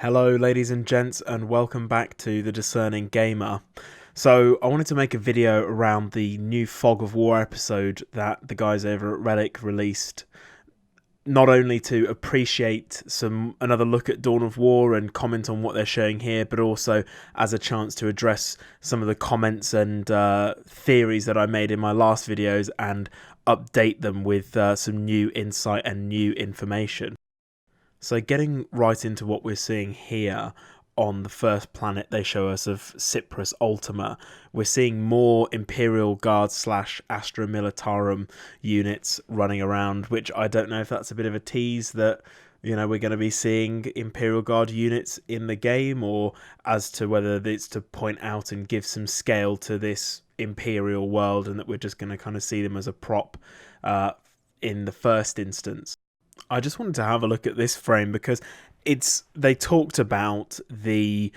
Hello ladies and gents, and welcome back to The Discerning Gamer. So I wanted to make a video around the new Fog of War episode that the guys over at Relic released, not only to appreciate another look at Dawn of War and comment on what they're showing here, but also as a chance to address some of the comments and theories that I made in my last videos and update them with some new insight and new information. So getting right into what we're seeing here on the first planet they show us of Cyprus Ultima, we're seeing more Imperial Guard / Astra Militarum units running around, which I don't know if that's a bit of a tease that, you know, we're going to be seeing Imperial Guard units in the game, or as to whether it's to point out and give some scale to this Imperial world and that we're just going to kind of see them as a prop in the first instance. I just wanted to have a look at this frame because they talked about the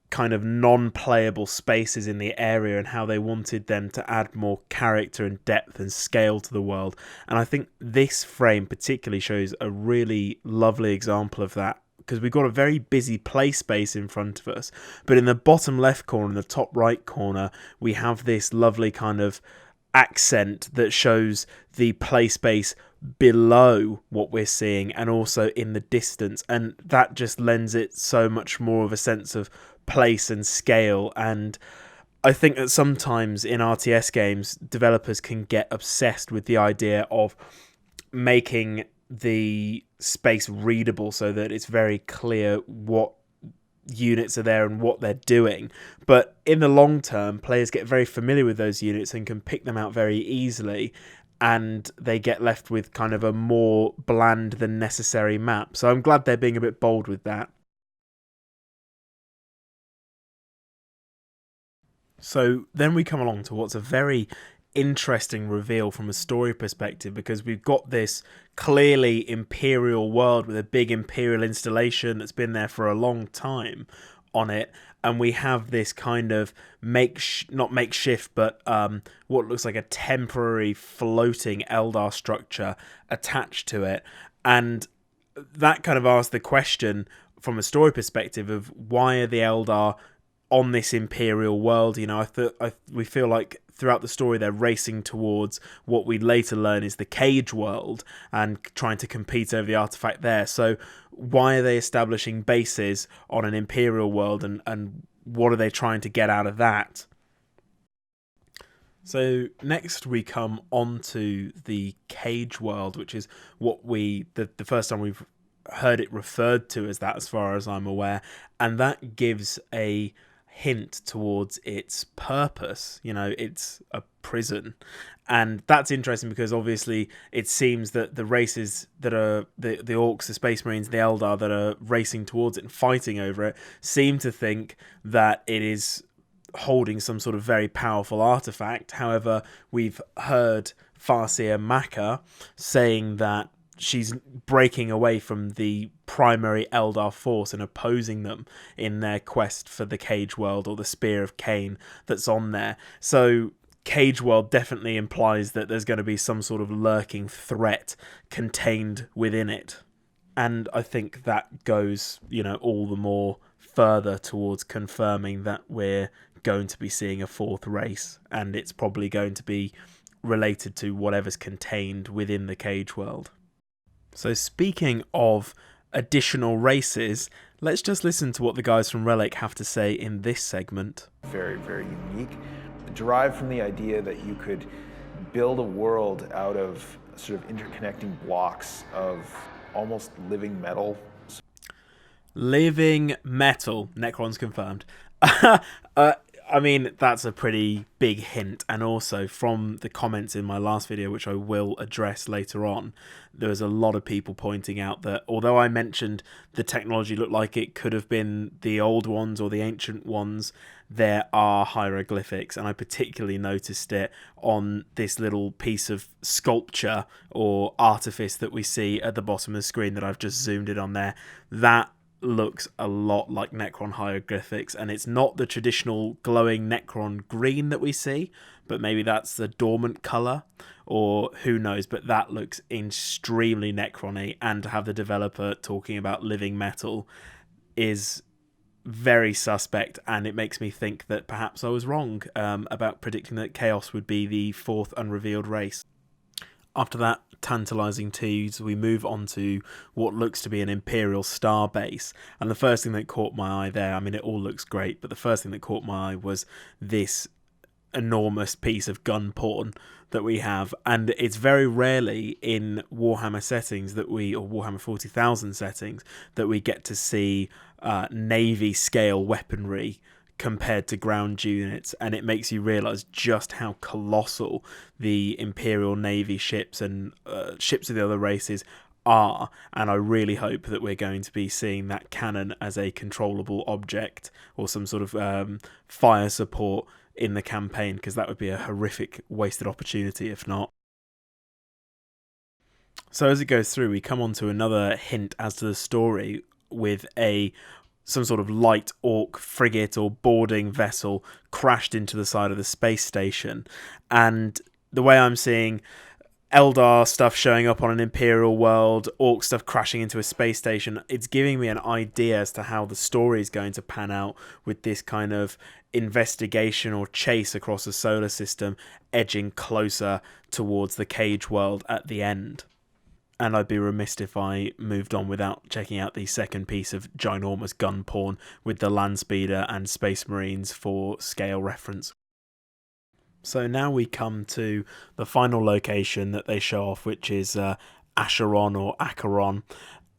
kind of non-playable spaces in the area and how they wanted them to add more character and depth and scale to the world. And I think this frame particularly shows a really lovely example of that, because we've got a very busy play space in front of us, but in the bottom left corner and the top right corner, we have this lovely kind of accent that shows the play space below what we're seeing and also in the distance, and that just lends it so much more of a sense of place and scale. And I think that sometimes in RTS games developers can get obsessed with the idea of making the space readable so that it's very clear what units are there and what they're doing, but in the long term players get very familiar with those units and can pick them out very easily, and they get left with kind of a more bland than necessary map. So I'm glad they're being a bit bold with that. So then we come along to what's a very interesting reveal from a story perspective, because we've got this clearly Imperial world with a big Imperial installation that's been there for a long time on it, and we have this kind of not makeshift, but what looks like a temporary floating Eldar structure attached to it. And that kind of asks the question from a story perspective of why are the Eldar on this Imperial world? You know, we feel like throughout the story they're racing towards what we later learn is the Cage world and trying to compete over the artifact there. So why are they establishing bases on an Imperial world, and what are they trying to get out of that? So next we come on to the Cage world, which is what the first time we've heard it referred to as that, as far as I'm aware, and that gives a hint towards its purpose. You know, it's a prison, and that's interesting because obviously it seems that the races that are the Orcs, the Space Marines, the Eldar that are racing towards it and fighting over it seem to think that it is holding some sort of very powerful artifact. However, we've heard Farseer Maka saying that she's breaking away from the primary Eldar force and opposing them in their quest for the Cage World, or the Spear of Cain that's on there. So Cage World definitely implies that there's going to be some sort of lurking threat contained within it. And I think that goes, you know, all the more further towards confirming that we're going to be seeing a fourth race, and it's probably going to be related to whatever's contained within the Cage World. So speaking of additional races, let's just listen to what the guys from Relic have to say in this segment. Very, very unique. Derived from the idea that you could build a world out of sort of interconnecting blocks of almost living metal. Living metal. Necrons confirmed. I mean, that's a pretty big hint, and also from the comments in my last video, which I will address later on, there was a lot of people pointing out that although I mentioned the technology looked like it could have been the old ones or the ancient ones, there are hieroglyphics, and I particularly noticed it on this little piece of sculpture or artifice that we see at the bottom of the screen that I've just zoomed in on there. That looks a lot like Necron hieroglyphics, and it's not the traditional glowing Necron green that we see, but maybe that's the dormant colour, or who knows, but that looks extremely Necron-y. And to have the developer talking about living metal, is very suspect, and it makes me think that perhaps I was wrong about predicting that Chaos would be the fourth unrevealed race. After that tantalising tease, we move on to what looks to be an Imperial star base. And the first thing that caught my eye there, I mean, it all looks great, but the first thing that caught my eye was this enormous piece of gun porn that we have. And it's very rarely in Warhammer settings or Warhammer 40,000 settings, that we get to see Navy scale weaponry compared to ground units, and it makes you realise just how colossal the Imperial Navy ships and ships of the other races are. And I really hope that we're going to be seeing that cannon as a controllable object or some sort of fire support in the campaign, because that would be a horrific wasted opportunity if not. So as it goes through, we come on to another hint as to the story with some sort of light orc frigate or boarding vessel crashed into the side of the space station. And the way I'm seeing Eldar stuff showing up on an Imperial world, orc stuff crashing into a space station, it's giving me an idea as to how the story is going to pan out, with this kind of investigation or chase across the solar system edging closer towards the Cage world at the end. And I'd be remiss if I moved on without checking out the second piece of ginormous gun porn with the Landspeeder and Space Marines for scale reference. So now we come to the final location that they show off, which is Acheron or Acheron.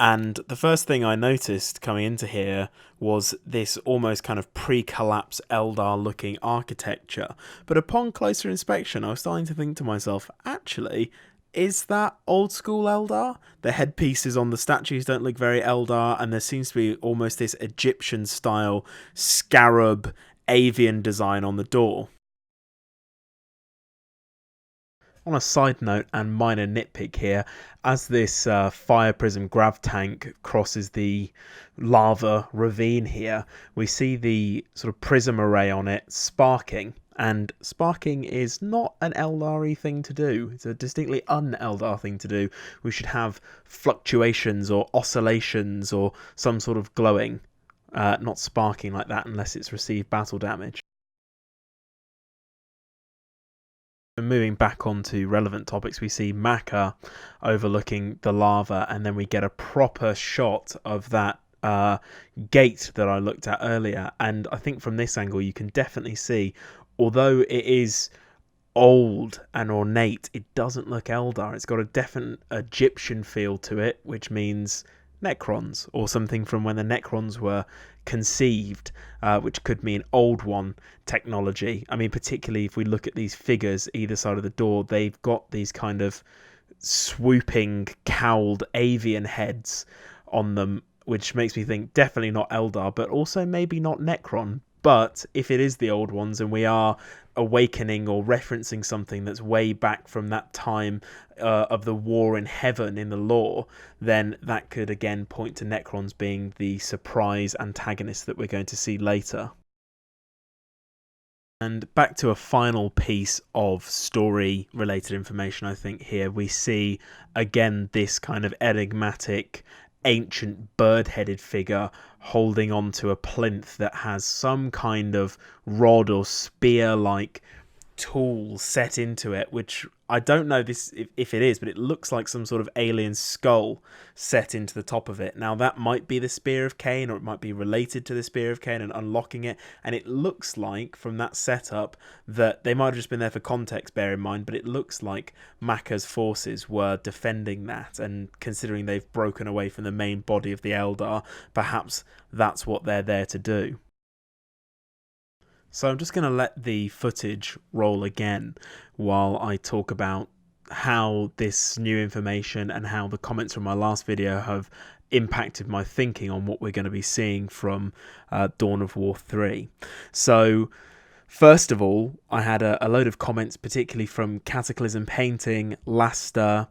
And the first thing I noticed coming into here was this almost kind of pre-collapse Eldar-looking architecture. But upon closer inspection, I was starting to think to myself, actually, is that old school Eldar? The headpieces on the statues don't look very Eldar, and there seems to be almost this Egyptian style scarab avian design on the door. On a side note and minor nitpick here, as this fire prism grav tank crosses the lava ravine here, we see the sort of prism array on it sparking. And sparking is not an Eldar-y thing to do. It's a distinctly un-Eldar thing to do. We should have fluctuations or oscillations or some sort of glowing, not sparking like that unless it's received battle damage. Moving back onto relevant topics, we see Maka overlooking the lava, and then we get a proper shot of that gate that I looked at earlier. And I think from this angle you can definitely see, although it is old and ornate, it doesn't look Eldar. It's got a definite Egyptian feel to it, which means Necrons, or something from when the Necrons were conceived, which could mean Old One technology. I mean, particularly if we look at these figures either side of the door, they've got these kind of swooping, cowled avian heads on them, which makes me think definitely not Eldar, but also maybe not Necron. But if it is the Old Ones and we are awakening or referencing something that's way back from that time of the war in heaven in the lore, then that could again point to Necrons being the surprise antagonist that we're going to see later. And back to a final piece of story related information, I think here we see again this kind of enigmatic ancient bird-headed figure holding onto a plinth that has some kind of rod or spear-like tool set into it, which I don't know if it is, but it looks like some sort of alien skull set into the top of it. Now that might be the Spear of Cain, or it might be related to the Spear of Cain and unlocking it, and it looks like from that setup that they might have just been there for context, bear in mind, but it looks like Maka's forces were defending that, and considering they've broken away from the main body of the Eldar, perhaps that's what they're there to do. So I'm just going to let the footage roll again while I talk about how this new information and how the comments from my last video have impacted my thinking on what we're going to be seeing from Dawn of War 3. So first of all, I had a load of comments, particularly from Cataclysm Painting, Laster,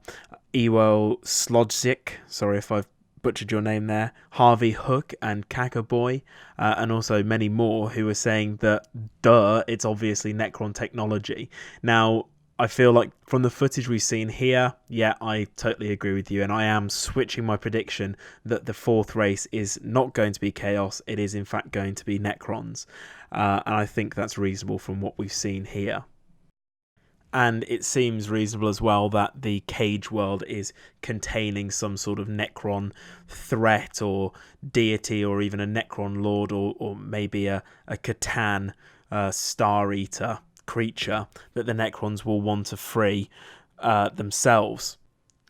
Ewell Slodzik, sorry if I've butchered your name there, Harvey Hook and Kakaboy, and also many more who were saying that, duh, it's obviously Necron technology. Now, I feel like from the footage we've seen here, yeah, I totally agree with you, and I am switching my prediction that the fourth race is not going to be Chaos, it is in fact going to be Necrons, and I think that's reasonable from what we've seen here. And it seems reasonable as well that the Cage world is containing some sort of Necron threat or deity, or even a Necron lord, or maybe a Catan Star Eater creature that the Necrons will want to free themselves.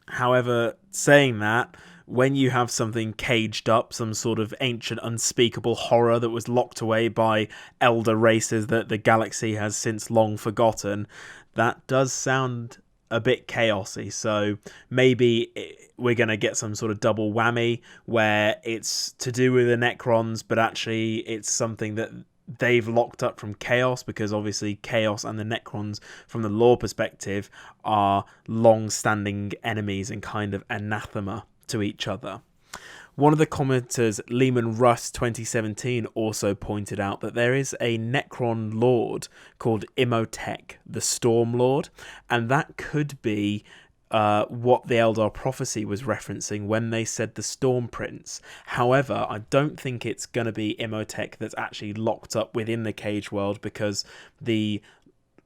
However, saying that, when you have something caged up, some sort of ancient unspeakable horror that was locked away by elder races that the galaxy has since long forgotten, that does sound a bit chaosy. So maybe we're going to get some sort of double whammy where it's to do with the Necrons, but actually it's something that they've locked up from Chaos, because obviously Chaos and the Necrons, from the lore perspective, are long-standing enemies and kind of anathema to each other. One of the commenters, Lehman Russ 2017, also pointed out that there is a Necron lord called Imhotep, the Storm Lord, and that could be what the Eldar prophecy was referencing when they said the Storm Prince. However, I don't think it's going to be Imhotep that's actually locked up within the Cage world, because the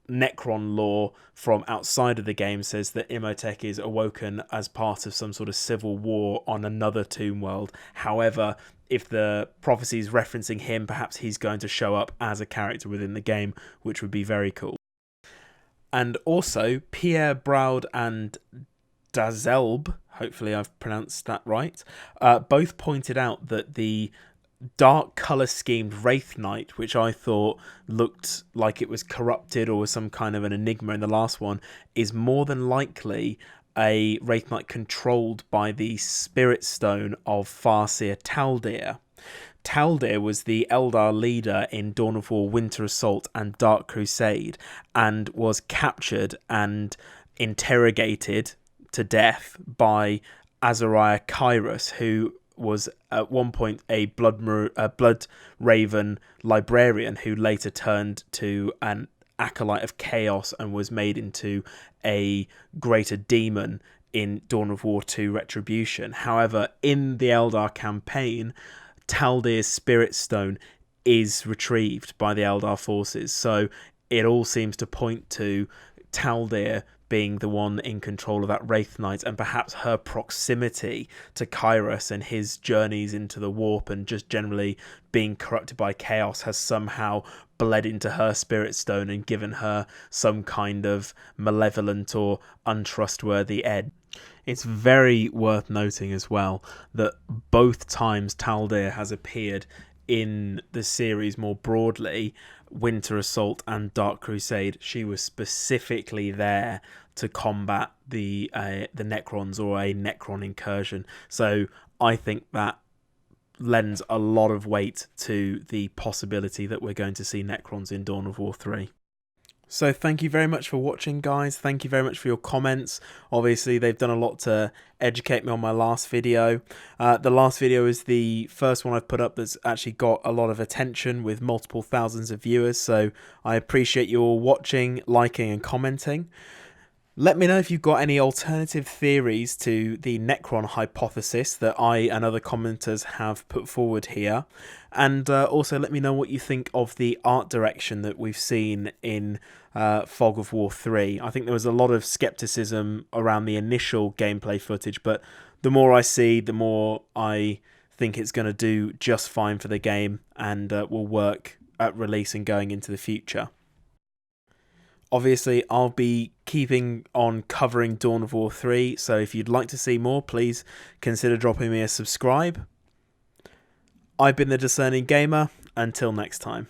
Necron lore from outside of the game says that Imhotep is awoken as part of some sort of civil war on another tomb world. However, if the prophecy is referencing him, perhaps he's going to show up as a character within the game, which would be very cool. And also, Pierre Braud and Dazelb, hopefully I've pronounced that right, both pointed out that the dark colour schemed Wraith Knight, which I thought looked like it was corrupted or was some kind of an enigma in the last one, is more than likely a Wraith Knight controlled by the Spirit Stone of Farseer Taldir. Taldir was the Eldar leader in Dawn of War, Winter Assault and Dark Crusade, and was captured and interrogated to death by Azariah Kairos, who was at one point a blood raven librarian who later turned to an acolyte of chaos and was made into a greater demon in Dawn of War 2 Retribution. However, in the Eldar campaign, Taldir's Spirit Stone is retrieved by the Eldar forces, so it all seems to point to Taldir being the one in control of that Wraith Knight, and perhaps her proximity to Kairos and his journeys into the warp and just generally being corrupted by chaos has somehow bled into her Spirit Stone and given her some kind of malevolent or untrustworthy edge. It's very worth noting as well that both times Taldir has appeared in the series more broadly, Winter Assault and Dark Crusade, she was specifically there to combat the Necrons, or a Necron incursion. So I think that lends a lot of weight to the possibility that we're going to see Necrons in Dawn of War 3. So thank you very much for watching, guys. Thank you very much for your comments. Obviously, they've done a lot to educate me on my last video. The last video is the first one I've put up that's actually got a lot of attention with multiple thousands of viewers. So I appreciate you all watching, liking and commenting. Let me know if you've got any alternative theories to the Necron hypothesis that I and other commenters have put forward here. And also let me know what you think of the art direction that we've seen in Fog of War 3. I think there was a lot of skepticism around the initial gameplay footage, but the more I see, the more I think it's going to do just fine for the game and will work at release and going into the future. Obviously, I'll be keeping on covering Dawn of War 3, so if you'd like to see more, please consider dropping me a subscribe. I've been the Discerning Gamer. Until next time.